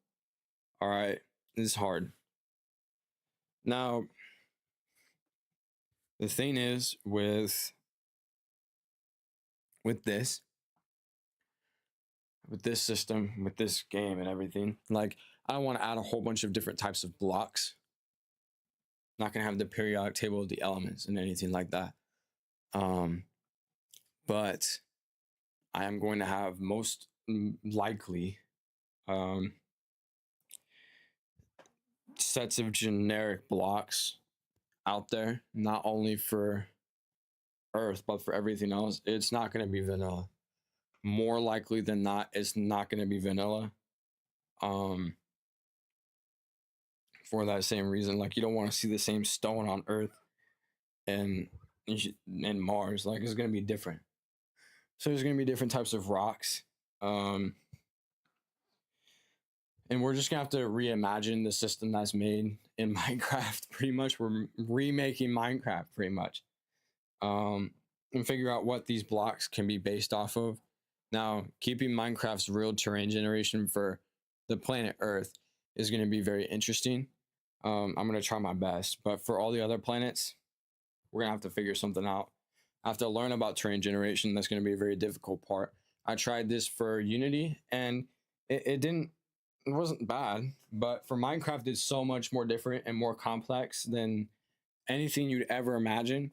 All right. It's hard. Now, the thing is with this system, with this game and everything, like I don't want to add a whole bunch of different types of blocks. I'm not going to have the periodic table of the elements and anything like that. But I am going to have most likely sets of generic blocks out there, not only for Earth, but for everything else. It's not going to be vanilla. More likely than not, it's not going to be vanilla. For that same reason, like you don't want to see the same stone on Earth and Mars. Like it's going to be different. So there's going to be different types of rocks. And we're just gonna have to reimagine the system that's made in Minecraft. Pretty much, we're remaking Minecraft pretty much, and figure out what these blocks can be based off of, Now, keeping Minecraft's real terrain generation for the planet Earth is going to be very interesting. I'm going to try my best, but for all the other planets, we're going to have to figure something out. I have to learn about terrain generation. That's going to be a very difficult part. I tried this for Unity and it wasn't bad, but for Minecraft, it's so much more different and more complex than anything you'd ever imagine.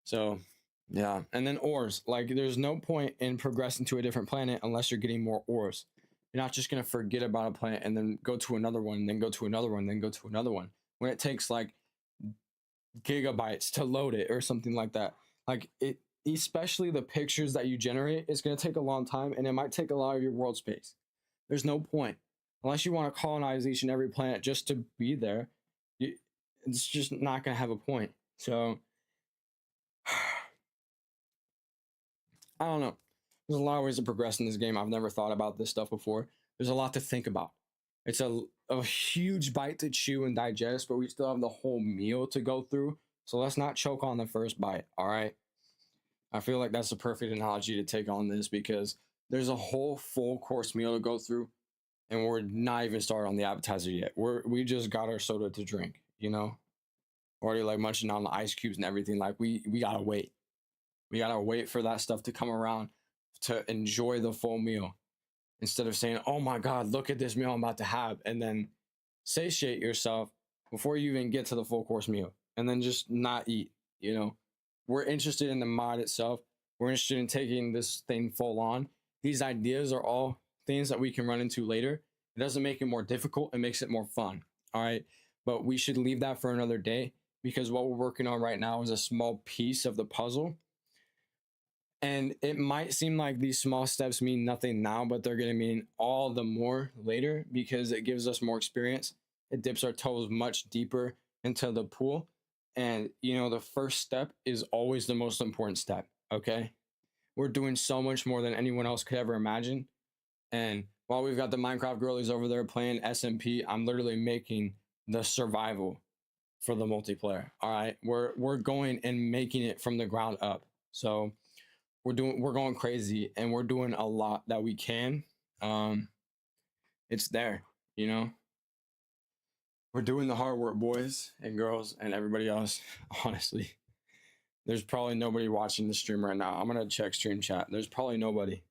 So, yeah. And then ores. Like, there's no point in progressing to a different planet unless you're getting more ores. You're not just going to forget about a planet and then go to another one, then go to another one, then go to another one. When it takes like gigabytes to load it or something like that. Like, it, especially the pictures that you generate, it's going to take a long time and it might take a lot of your world space. There's no point. Unless you want to colonize each and every planet just to be there, it's just not going to have a point. So, I don't know. There's a lot of ways to progress in this game. I've never thought about this stuff before. There's a lot to think about. It's a huge bite to chew and digest, but we still have the whole meal to go through. So let's not choke on the first bite, all right? I feel like that's the perfect analogy to take on this because there's a whole full course meal to go through, and we're not even started on the appetizer yet. We just got our soda to drink, you know? Already like munching on the ice cubes and everything. Like we gotta wait. We gotta wait for that stuff to come around to enjoy the full meal instead of saying, "Oh my God, look at this meal I'm about to have," and then satiate yourself before you even get to the full course meal, and then just not eat. You know, we're interested in the mod itself. We're interested in taking this thing full on. These ideas are all things that we can run into later. It doesn't make it more difficult. It makes it more fun. All right, but we should leave that for another day because what we're working on right now is a small piece of the puzzle. And it might seem like these small steps mean nothing now, but they're going to mean all the more later because it gives us more experience. It dips our toes much deeper into the pool. And, you know, the first step is always the most important step. Okay. We're doing so much more than anyone else could ever imagine. And while we've got the Minecraft girlies over there playing SMP, I'm literally making the survival for the multiplayer. All right. We're going and making it from the ground up. So, we're going crazy and we're doing a lot that we can. It's there, you know. We're doing the hard work, boys and girls and everybody else. Honestly, there's probably nobody watching the stream right now. I'm gonna check stream chat. There's probably nobody.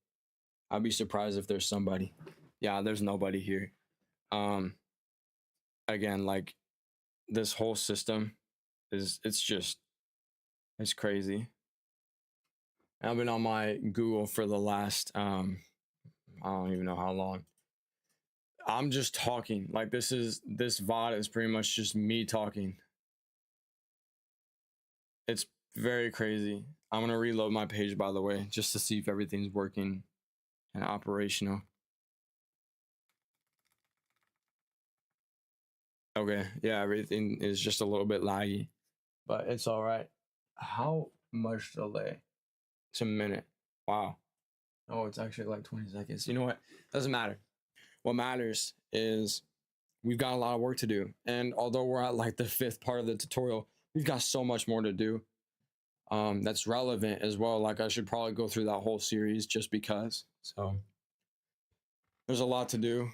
I'd be surprised if there's somebody. Yeah, there's nobody here. Again, like this whole system it's crazy. I've been on my Google for the last I don't even know how long. I'm just talking. Like this VOD is pretty much just me talking. It's very crazy. I'm gonna reload my page by the way, just to see if everything's working and operational. Okay, yeah, everything is just a little bit laggy, but it's all right. How much delay? It's a minute. Wow. Oh, it's actually like 20 seconds. You know what? Doesn't matter. What matters is we've got a lot of work to do. And although we're at like the 5th part of the tutorial, we've got so much more to do. That's relevant as well. Like I should probably go through that whole series just because. So there's a lot to do.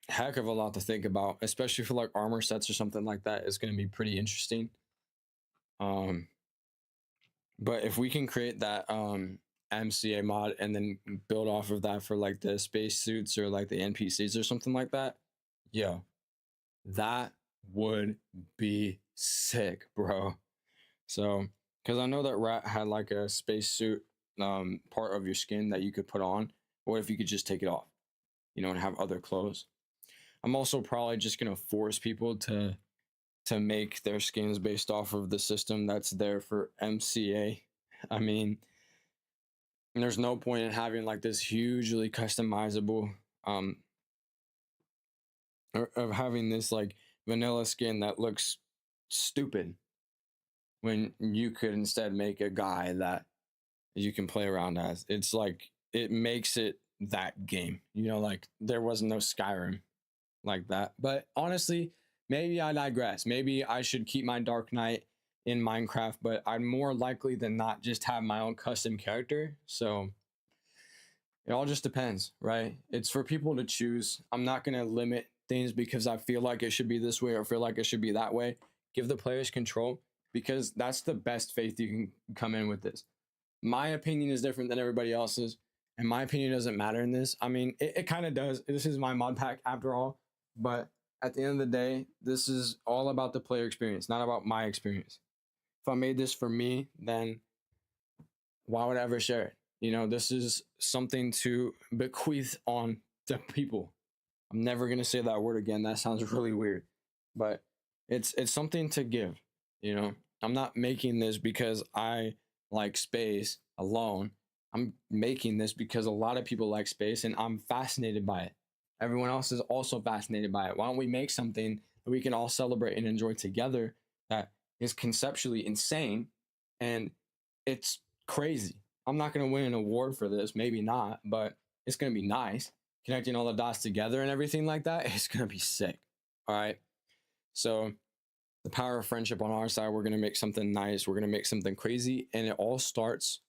Heck of a lot to think about, especially for like armor sets or something like that. It's going to be pretty interesting. But if we can create that MCA mod and then build off of that for like the spacesuits or like the NPCs or something like that, yo, that would be sick, bro. So, because I know that Rat had like a spacesuit part of your skin that you could put on. What if you could just take it off, you know, and have other clothes? I'm also probably just gonna force people to make their skins based off of the system that's there for MCA. I mean, there's no point in having like this hugely customizable or of having this like vanilla skin that looks stupid when you could instead make a guy that you can play around as. It's like it makes it that game, you know, like there was no Skyrim like that. But honestly, maybe I digress. Maybe I should keep my Dark Knight in Minecraft, but I'd more likely than not just have my own custom character. So it all just depends, right? It's for people to choose. I'm not going to limit things because I feel like it should be this way or feel like it should be that way. Give the players control, because that's the best faith you can come in with this. My opinion is different than everybody else's, and my opinion doesn't matter in this. I mean, it kind of does. This is my mod pack after all, but at the end of the day, this is all about the player experience, not about my experience. If I made this for me, then why would I ever share it? You know, this is something to bequeath on to people. I'm never going to say that word again. That sounds really weird, but it's something to give, you know. I'm not making this because I like space alone. I'm making this because a lot of people like space and I'm fascinated by it. Everyone else is also fascinated by it. Why don't we make something that we can all celebrate and enjoy together that is conceptually insane and it's crazy? I'm not going to win an award for this, maybe not, but it's going to be nice. Connecting all the dots together and everything like that, it's going to be sick. All right. So the power of friendship on our side, we're going to make something nice. We're going to make something crazy. And it all starts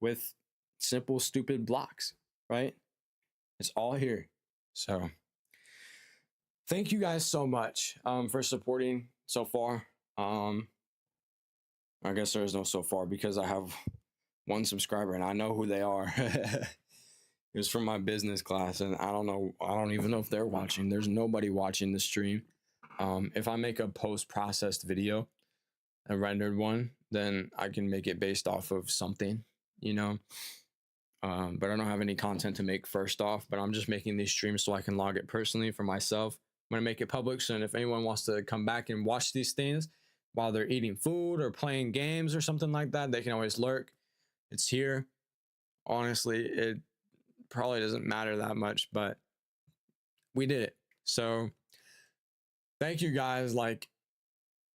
with simple, stupid blocks, right? It's all here. So thank you guys so much for supporting so far. I guess there is no so far because I have one subscriber and I know who they are. It was from my business class, and I don't even know if they're watching. There's nobody watching the stream. If I make a post-processed video, a rendered one, then I can make it based off of something, you know. But I don't have any content to make first off, but I'm just making these streams so I can log it personally for myself. I'm gonna make it public, so if anyone wants to come back and watch these things while they're eating food or playing games or something like that, they can always lurk. It's here. Honestly, it probably doesn't matter that much, but we did it. So thank you guys like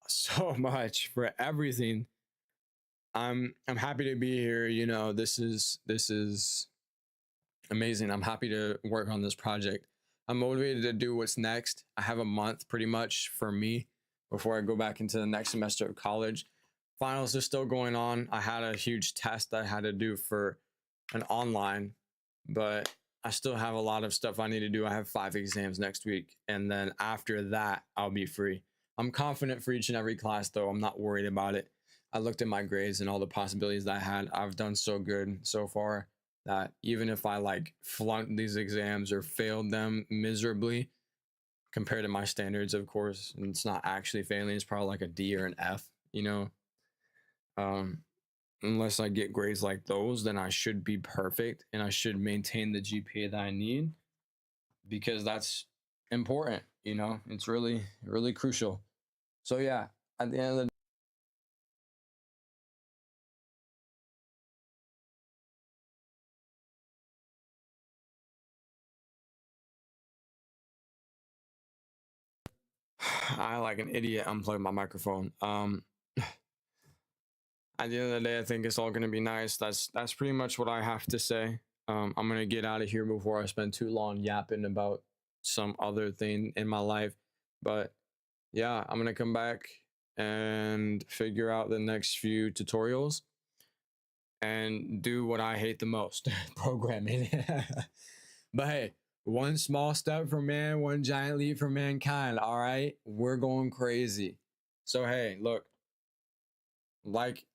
so much for everything. I'm happy to be here. You know, this is amazing. I'm happy to work on this project. I'm motivated to do what's next. I have a month pretty much for me before I go back into the next semester of college. Finals are still going on. I had a huge test I had to do for an online, but I still have a lot of stuff I need to do. I have 5 exams next week, and then after that, I'll be free. I'm confident for each and every class, though. I'm not worried about it. I looked at my grades and all the possibilities that I had. I've done so good so far that even if I like flunked these exams or failed them miserably compared to my standards, of course, and it's not actually failing, it's probably like a D or an F, you know. Unless I get grades like those, then I should be perfect and I should maintain the GPA that I need, because that's important, you know. It's really, really crucial. So yeah, at the end of the I like an idiot unplugged my microphone. At the end of the day, I think it's all gonna be nice. That's pretty much what I have to say. I'm gonna get out of here before I spend too long yapping about some other thing in my life. But yeah, I'm gonna come back and figure out the next few tutorials and do what I hate the most, programming. But hey, one small step for man, one giant leap for mankind. All right, we're going crazy. So hey, look, like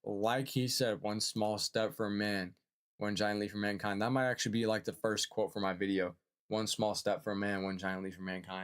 he said, one small step for man, one giant leap for mankind. That might actually be like the first quote for my video. One small step for man, one giant leap for mankind.